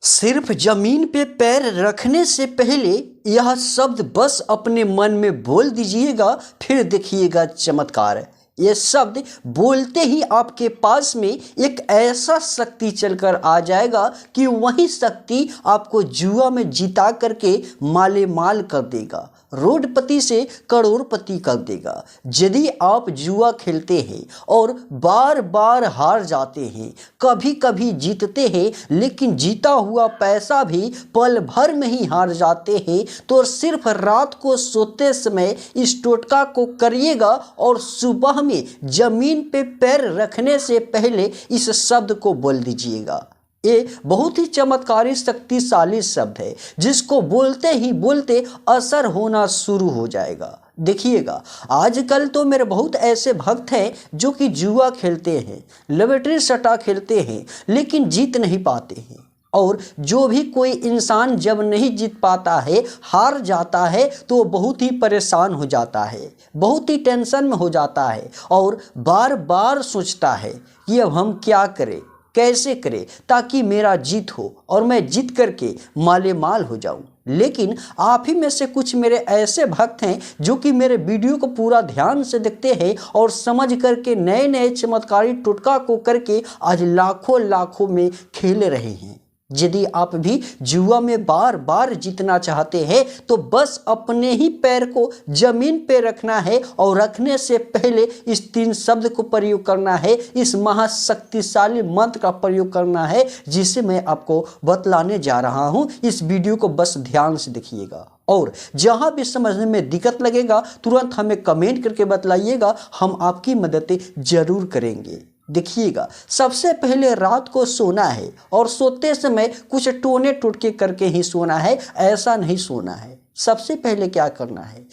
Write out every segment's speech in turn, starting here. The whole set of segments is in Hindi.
सिर्फ जमीन पे पैर रखने से पहले यह शब्द बस अपने मन में बोल दीजिएगा, फिर देखिएगा चमत्कार। ये शब्द बोलते ही आपके पास में एक ऐसा शक्ति चलकर आ जाएगा कि वही शक्ति आपको जुआ में जिता करके माले माल कर देगा, रोडपति से करोड़पति कर देगा। यदि आप जुआ खेलते हैं और बार बार हार जाते हैं, कभी कभी जीतते हैं लेकिन जीता हुआ पैसा भी पल भर में ही हार जाते हैं, तो सिर्फ रात को सोते समय इस टोटका को करिएगा और सुबह में जमीन पे पैर रखने से पहले इस शब्द को बोल दीजिएगा। ये बहुत ही चमत्कारी शक्तिशाली शब्द है, जिसको बोलते ही बोलते असर होना शुरू हो जाएगा। देखिएगा, आजकल तो मेरे बहुत ऐसे भक्त हैं जो कि जुआ खेलते हैं, लॉटरी सट्टा खेलते हैं, लेकिन जीत नहीं पाते हैं। और जो भी कोई इंसान जब नहीं जीत पाता है, हार जाता है, तो बहुत ही परेशान हो जाता है, बहुत ही टेंशन में हो जाता है और बार बार सोचता है कि अब हम क्या करें, कैसे करें ताकि मेरा जीत हो और मैं जीत करके माले माल हो जाऊं। लेकिन आप ही में से कुछ मेरे ऐसे भक्त हैं जो कि मेरे वीडियो को पूरा ध्यान से देखते हैं और समझ करके नए नए चमत्कारी टोटका को करके आज लाखों लाखों में खेल रहे हैं। यदि आप भी जुआ में बार बार जीतना चाहते हैं तो बस अपने ही पैर को जमीन पे रखना है और रखने से पहले इस 3 शब्द को प्रयोग करना है, इस महाशक्तिशाली मंत्र का प्रयोग करना है, जिसे मैं आपको बतलाने जा रहा हूं। इस वीडियो को बस ध्यान से देखिएगा और जहां भी समझने में दिक्कत लगेगा तुरंत हमें कमेंट करके बतलाइएगा, हम आपकी मदद जरूर करेंगे। देखिएगा, सबसे पहले रात को सोना है और सोते समय कुछ टोने टोटके करके ही सोना है, ऐसा नहीं सोना है। सबसे पहले क्या करना है,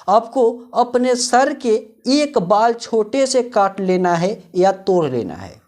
आपको अपने सर के एक बाल छोटे से काट लेना है या तोड़ लेना है।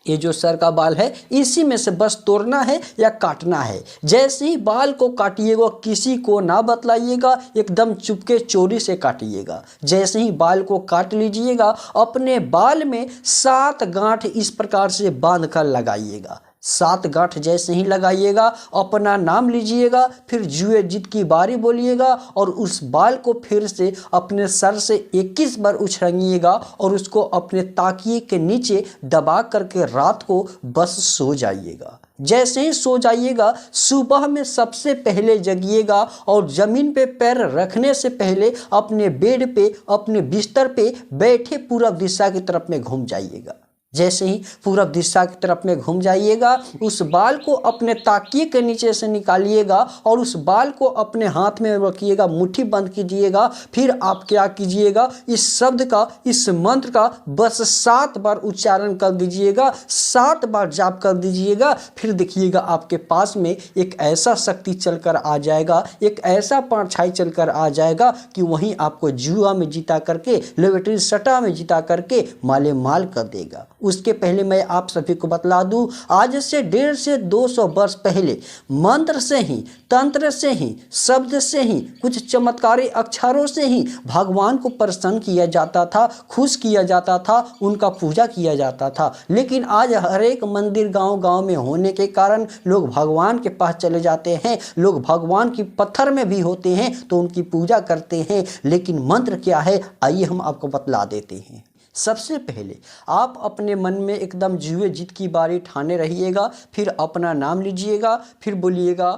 ये जो सर का बाल है इसी में से बस तोड़ना है या काटना है। जैसे ही बाल को काटिएगा किसी को ना बतलाइएगा, एकदम चुपके चोरी से काटिएगा। जैसे ही बाल को काट लीजिएगा, अपने बाल में 7 गांठ इस प्रकार से बांध कर लगाइएगा। 7 गांठ जैसे ही लगाइएगा, अपना नाम लीजिएगा, फिर जुए जीत की बारी बोलिएगा और उस बाल को फिर से अपने सर से 21 बार उछालिएगा और उसको अपने ताकिए के नीचे दबा करके रात को बस सो जाइएगा। जैसे ही सो जाइएगा, सुबह में सबसे पहले जगिएगा और जमीन पे पैर रखने से पहले अपने बेड पे, अपने बिस्तर पे बैठे पूरब दिशा की तरफ में घूम जाइएगा। जैसे ही पूरब दिशा की तरफ में घूम जाइएगा, उस बाल को अपने ताकिए के नीचे से निकालिएगा और उस बाल को अपने हाथ में रखिएगा, मुट्ठी बंद कीजिएगा। फिर आप क्या कीजिएगा, इस शब्द का, इस मंत्र का बस 7 बार उच्चारण कर दीजिएगा, 7 बार जाप कर दीजिएगा। फिर देखिएगा आपके पास में एक ऐसा शक्ति चलकर आ जाएगा, एक ऐसा परछाई चलकर आ जाएगा कि वहीं आपको जुआ में जीता करके, लॉटरी सट्टा में जीता करके माले माल कर देगा। उसके पहले मैं आप सभी को बतला दूं, आज से 150 से 200 वर्ष पहले मंत्र से ही, तंत्र से ही, शब्द से ही, कुछ चमत्कारी अक्षरों से ही भगवान को प्रसन्न किया जाता था, खुश किया जाता था, उनका पूजा किया जाता था। लेकिन आज हर एक मंदिर गांव गांव में होने के कारण लोग भगवान के पास चले जाते हैं, लोग भगवान की पत्थर में भी होते हैं तो उनकी पूजा करते हैं। लेकिन मंत्र क्या है, आइए हम आपको बतला देते हैं। सबसे पहले आप अपने मन में एकदम जुए जीत की बारी ठाने रहिएगा, फिर अपना नाम लीजिएगा, फिर बोलिएगा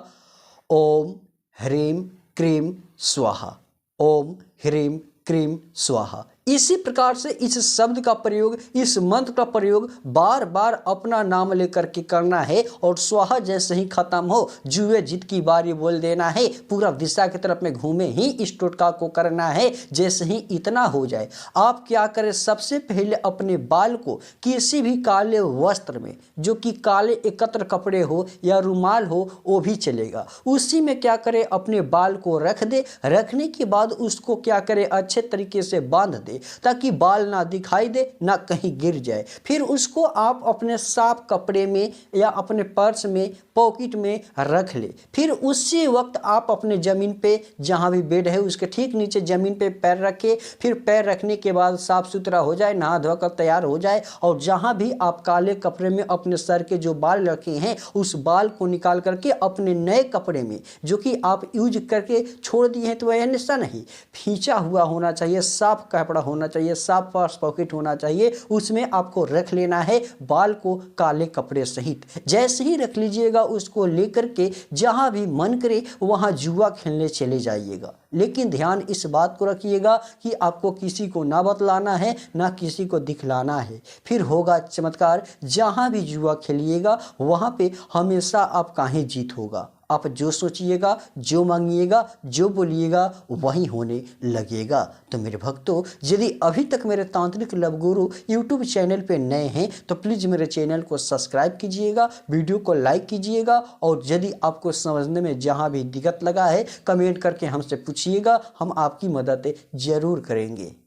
ओम ह्रीम क्रीम स्वाहा, ओम ह्रीम क्रीम स्वाहा। इसी प्रकार से इस शब्द का प्रयोग, इस मंत्र का प्रयोग बार बार अपना नाम लेकर के करना है और स्वाहा जैसे ही खत्म हो, जुए जीत की बारी बोल देना है। पूरा दिशा की तरफ में घूमे ही इस टोटका को करना है। जैसे ही इतना हो जाए, आप क्या करें, सबसे पहले अपने बाल को किसी भी काले वस्त्र में, जो कि काले एकत्र कपड़े हो या रुमाल हो वो भी चलेगा, उसी में क्या करें, अपने बाल को रख दे। रखने के बाद उसको क्या करें, अच्छे तरीके से बांध दे। दे ताकि बाल ना दिखाई दे ना कहीं गिर जाए। फिर उसको आप अपने साफ कपड़े में या अपने पर्स में पॉकेट में रख ले। फिर उसी वक्त आप अपने ज़मीन पे जहाँ भी बेड है उसके ठीक नीचे ज़मीन पे पैर रखे। फिर पैर रखने के बाद साफ़ सुथरा हो जाए, नहा धोकर तैयार हो जाए और जहाँ भी आप काले कपड़े में अपने सर के जो बाल रखे हैं उस बाल को निकाल करके अपने नए कपड़े में जो कि आप यूज करके छोड़ दिए हैं तो वह ऐसा नहीं, खींचा हुआ होना चाहिए, साफ कपड़ा होना चाहिए, साफ पर्स पॉकेट होना चाहिए, उसमें आपको रख लेना है बाल को काले कपड़े सहित। जैसे ही रख लीजिएगा उसको लेकर के जहाँ भी मन करे वहाँ जुआ खेलने चले जाइएगा। लेकिन ध्यान इस बात को रखिएगा कि आपको किसी को ना बतलाना है ना किसी को दिखलाना है, फिर होगा चमत्कार। जहाँ भी जुआ खेलिएगा वहाँ पे हमेशा आपका ही जीत होगा। आप जो सोचिएगा, जो मांगिएगा, जो बोलिएगा वही होने लगेगा। तो मेरे भक्तों, यदि अभी तक मेरे तांत्रिक लव गुरु यूट्यूब चैनल पे नए हैं तो प्लीज़ मेरे चैनल को सब्सक्राइब कीजिएगा, वीडियो को लाइक कीजिएगा और यदि आपको समझने में जहाँ भी दिक्कत लगा है कमेंट करके हमसे पूछिएगा, हम आपकी मदद ज़रूर करेंगे।